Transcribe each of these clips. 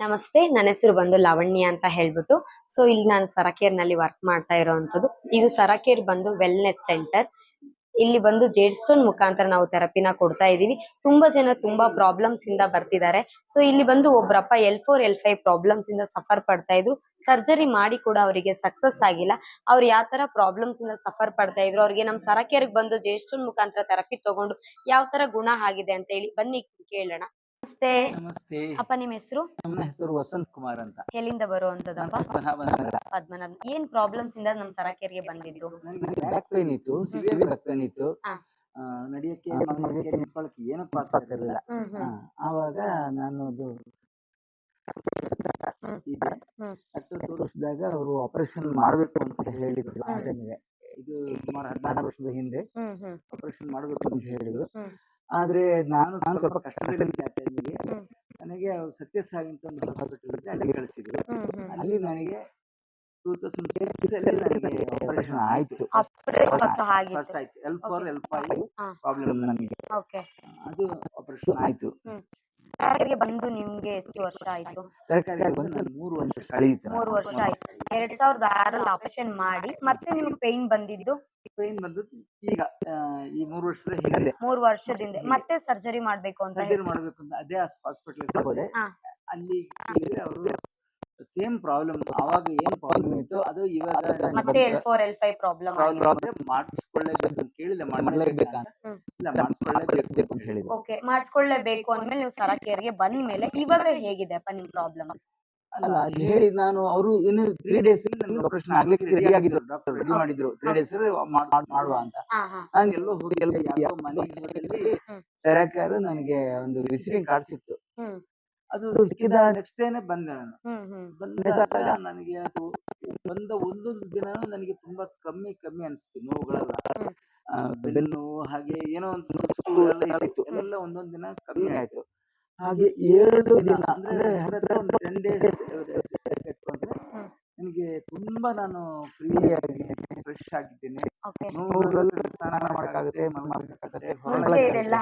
ನಮಸ್ತೆ, ನನ್ನ ಹೆಸರು ಬಂದು ಲಾವಣ್ಯ ಅಂತ ಹೇಳ್ಬಿಟ್ಟು. ಸೊ ಇಲ್ಲಿ ನಾನು ಸರಕೇರ್ ನಲ್ಲಿ ವರ್ಕ್ ಮಾಡ್ತಾ ಇರೋವಂಥದ್ದು. ಇದು ಸರಕೇರ್ ಬಂದು ವೆಲ್ನೆಸ್ ಸೆಂಟರ್. ಇಲ್ಲಿ ಬಂದು ಜೇಡ್ ಸ್ಟೋನ್ ಮುಖಾಂತರ ನಾವು ಥೆರಪಿನ ಕೊಡ್ತಾ ಇದೀವಿ. ತುಂಬಾ ಜನ ತುಂಬಾ ಪ್ರಾಬ್ಲಮ್ಸ್ ಇಂದ ಬರ್ತಿದ್ದಾರೆ. ಸೊ ಇಲ್ಲಿ ಬಂದು ಒಬ್ರಪ್ಪ L4 L5 ಪ್ರಾಬ್ಲಮ್ಸ್ ಇಂದ ಸಫರ್ ಪಡ್ತಾ ಇದ್ರು. ಸರ್ಜರಿ ಮಾಡಿ ಕೂಡ ಅವರಿಗೆ ಸಕ್ಸಸ್ ಆಗಿಲ್ಲ. ಅವ್ರು ಯಾವ ತರ ಪ್ರಾಬ್ಲಮ್ಸ್ ಇಂದ ಸಫರ್ ಪಡ್ತಾ ಇದ್ರು, ಅವ್ರಿಗೆ ನಮ್ ಸರಕೇರ್ಗೆ ಬಂದು ಜೇಡ್ ಸ್ಟೋನ್ ಮುಖಾಂತರ ಥೆರಪಿ ತಗೊಂಡು ಯಾವ ತರ ಗುಣ ಆಗಿದೆ ಅಂತ ಹೇಳಿ ಬನ್ನಿ ಕೇಳೋಣ. ನಮಸ್ತೆ ನಮಸ್ತೆ. ಅಪ್ಪ, ನಿಮ್ಮ ಹೆಸರು? ನನ್ನ ಹೆಸರು ವಸಂತ್ ಕುಮಾರ್ ಅಂತ. ಎಲ್ಲಿಂದ ಬರುವಂತದಪ್ಪ? ಪದ್ಮನಾಭನಗರ. ಪದ್ಮನಾಭ. ಏನ್ ಪ್ರಾಬ್ಲಮ್ಸ್ ಇಂದ ನಮ್ ಸರಕೇರಿಗೆ ಬಂದಿದ್ದು? ನನಗೆ ಬ್ಯಾಕ್ ಪೇನ್ ಇತ್ತು, ಸಿವಿಯರ್ ಬ್ಯಾಕ್ ಪೇನ್ ಇತ್ತು. ಹಾ. ನಡಿಯಕ್ಕೆ ಮಲಗಕ್ಕೆ ನಿಂತ್ಕೊಳ್ಳಕ್ಕೆ ಏನೂ ಆಗ್ತಾ ಇರಲಿಲ್ಲ. ಆವಾಗ ನಾನು ಅದು ಇದೆ ಡಾಕ್ಟರ್ ತೋರಿಸಿದಾಗ ಅವರು ಆಪರೇಷನ್ ಮಾಡಬೇಕು ಅಂತ ಹೇಳಿದ್ರು. ಆ ಟೈಮಿಗೆ ಇದು ಸುಮಾರು 14 ವರ್ಷದ ಹಿಂದೆ ಆಪರೇಷನ್ ಮಾಡಬೇಕು ಅಂತ ಹೇಳಿದ್ರು. ಆದ್ರೆ ನಾನು ಸ್ವಲ್ಪ ಕಷ್ಟದಲ್ಲಿದ್ದೆ ಆ ಟೈಮಿಗೆ. ನನಗೆ ಅವ್ರು ಸತ್ಯಸಾಯಿ ಅಂತ ಒಂದು ಹಾಸ್ಪಿಟಲ್ ಇದೆ, ಅಲ್ಲಿ ಕಳಿಸಿದ್ರು. ಅಲ್ಲಿ ನನಗೆ 2006 ನನಗೆ ಆಪರೇಷನ್ ಆಯ್ತು. ಫಸ್ಟ್ ಆಯ್ತು. L4 L5 ಪ್ರಾಬ್ಲಮ್ ನನಗೆ, ಅದು ಆಪರೇಷನ್ ಆಯ್ತು. ಸರಕೇರಿಗೆ ಬಂದು ನಿಮ್ಗೆ ಎಷ್ಟು ವರ್ಷ ಆಯ್ತು? ಸರ್ಕಾರಿ ಬಂದು ನಾನು 3 ವರ್ಷ ಕಳೆಯಿತು. 3 ವರ್ಷ ಆಯ್ತು. 2006 ಆಪರೇಷನ್ ಮಾಡಿ ಮತ್ತೆ ನಿಮ್ಗೆ ಪೇನ್ ಬಂದಿದ್ದು? ಪೇನ್ ಬಂದು ಈಗ ಈ 3 ವರ್ಷದ ಹಿಂದೆ. 3 ವರ್ಷದಿಂದ ಮತ್ತೆ ಸರ್ಜರಿ ಮಾಡ್ಬೇಕು ಅಂತ ಸರ್ಜರಿ ಮಾಡಬೇಕು ಅಂತ ಅದೇ ಹಾಸ್ಪಿಟಲ್ ಹೋದೆ. ಅಲ್ಲಿ ಅವರು ಸೇಮ್ ಪ್ರಾಬ್ಲಮ್, ಅವಾಗ ಏನ್ ಪ್ರಾಬ್ಲಮ್ ಇತ್ತು ಅದು ಇವಾಗ ಮತ್ತೆ L4 L5 ಪ್ರಾಬ್ಲಮ್ ಮಾಡಿಸ್ಕೊಳ್ಳೇಬೇಕು ಅಂತ ಕೇಳಿಲ್ಲ, ಮಾಡಲೇಬೇಕಂತ ಇಲ್ಲ, ಮಾಡಿಸ್ಕೊಳ್ಳೇಬೇಕು ಅಂತ ಹೇಳಿದ್ರು. ಓಕೆ, ಮಾಡಿಸ್ಕೊಳ್ಳೇಬೇಕು ಅಂದ್ಮೇಲೆ ನೀವು ಸರಕೇರಿಗೆ ಬಂದ ಮೇಲೆ ಇವಾಗ ಹೇಗಿದೆ ಅಪ್ಪ ನಿಮ್ ಪ್ರಾಬ್ಲಮ್? ಅಲ್ಲ, ಅಲ್ಲಿ ಹೇಳಿ ನಾನು ಅವರು ಇನ್ನು 3 days ನನಗೆ ಆಪರೇಷನ್ ಆಗ್ಲಿಕ್ಕೆ ರೆಡಿ ಆಗಿದ್ರು. ಡಾಕ್ಟರ್ ರೆಡಿ ಮಾಡಿದ್ರು 3 days ಮಾಡುವ ಅಂತ. ನಾನು ಎಲ್ಲೋ ಹೋಗಿ ಯಾರೋ ಮನೆಗೆ ಹೋದಲ್ಲಿ ಸರಕಾರ ನನಗೆ ಒಂದು ವಿಸಿಟಿಂಗ್ ಕಾರ್ಡ್ ಸಿಕ್ತು. ಅದು ಸಿಕ್ಕಿದ ನೆಕ್ಸ್ಟ್ ಡೇನೆ ಬಂದೆ ನಾನು. ಬಂದಾಗ ನನಗೆ ಅದು ಬಂದ ಒಂದೊಂದು ದಿನ ನನಗೆ ತುಂಬಾ ಕಮ್ಮಿ ಅನಿಸ್ತು ನೋವುಗಳೆಲ್ಲ. ಬೆನ್ನು ಹಾಗೆ ಏನೋ ಒಂದು ಸುಸ್ತು ಎಲ್ಲ ಇತ್ತು, ಎಲ್ಲ ಒಂದೊಂದು ದಿನ ಕಮ್ಮಿ ಆಯ್ತು. ಹಾಗೆ 7 ದಿನ ಅಂದ್ರೆ 10 days ನನಗೆ ತುಂಬಾ ನಾನು ಫ್ರೀ ಆಗಿ ಫ್ರೆಶ್ ಆಗಿದ್ದೇನೆ. ನೋವುಗಳೆಲ್ಲ ಸ್ನಾನ ಮಾಡಕ್ಕಾಗುತ್ತೆ,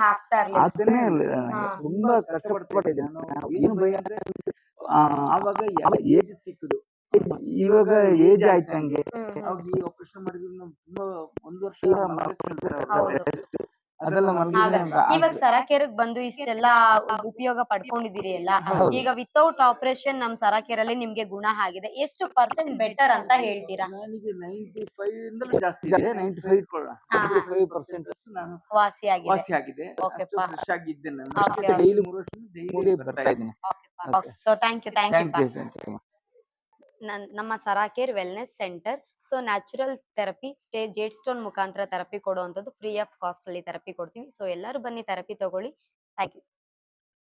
ಆಗ್ತಾನೆ ಇರಲಿಲ್ಲ ನನಗೆ. ತುಂಬಾ ಕಷ್ಟಪಡ್ತಿದ್ದೆ ನಾನು. ಏನು ಭಯ ಅಂದ್ರೆ ಆವಾಗ ಏಜ್ ಚಿಕ್ಕದು, ಇವಾಗ ಏಜ್ ಆಯ್ತು ನಂಗೆ. ಅವಾಗ ಈ ಆಪರೇಷನ್ ಮಾಡಿದ್ರೆ ತುಂಬಾ 1 ವರ್ಷ ಅದೆಲ್ಲ ಇವಾಗ ಸರಕೇರಿಗೆ ಬಂದು ಇಷ್ಟೆಲ್ಲ ಉಪಯೋಗ ಪಡ್ಕೊಂಡಿದ್ದೀರಿ ಅಲ್ಲ, ಈಗ ವಿತೌಟ್ ಆಪರೇಷನ್ ನಮ್ ಸರಕೇರಲ್ಲಿ ನಿಮ್ಗೆ ಗುಣ ಆಗಿದೆ. ಎಷ್ಟು % ಬೆಟರ್ ಅಂತ ಹೇಳ್ತೀರಾ? ನನಗೆ 95 ಇಂದಲೂ ಜಾಸ್ತಿ ಇದೆ. 95% ನಾನು ವಾಸಿ ಆಗಿದೆ. ಫ್ರೆಶ್ ಆಗಿದ್ದೆ ನಾನು. ಡೈಲಿ 3 ವರ್ಷದಿಂದ ಡೈಲಿ ಬರ್ತಾ ಇದ್ದೀನಿ. So thank you. ನಮ್ಮ ಸರಕೇರ್ wellness centre so natural therapy jade stone ಮುಖಾಂತರ ಥೆರಪಿ ಕೊಡುವಂಥದ್ದು, ಫ್ರೀ ಆಫ್ ಕಾಸ್ಟ್ ಅಲ್ಲಿ ಥೆರಪಿ ಕೊಡ್ತೀವಿ. ಸೊ ಎಲ್ಲರೂ ಬನ್ನಿ ಥೆರಪಿ ತಗೊಳ್ಳಿ. Thank you.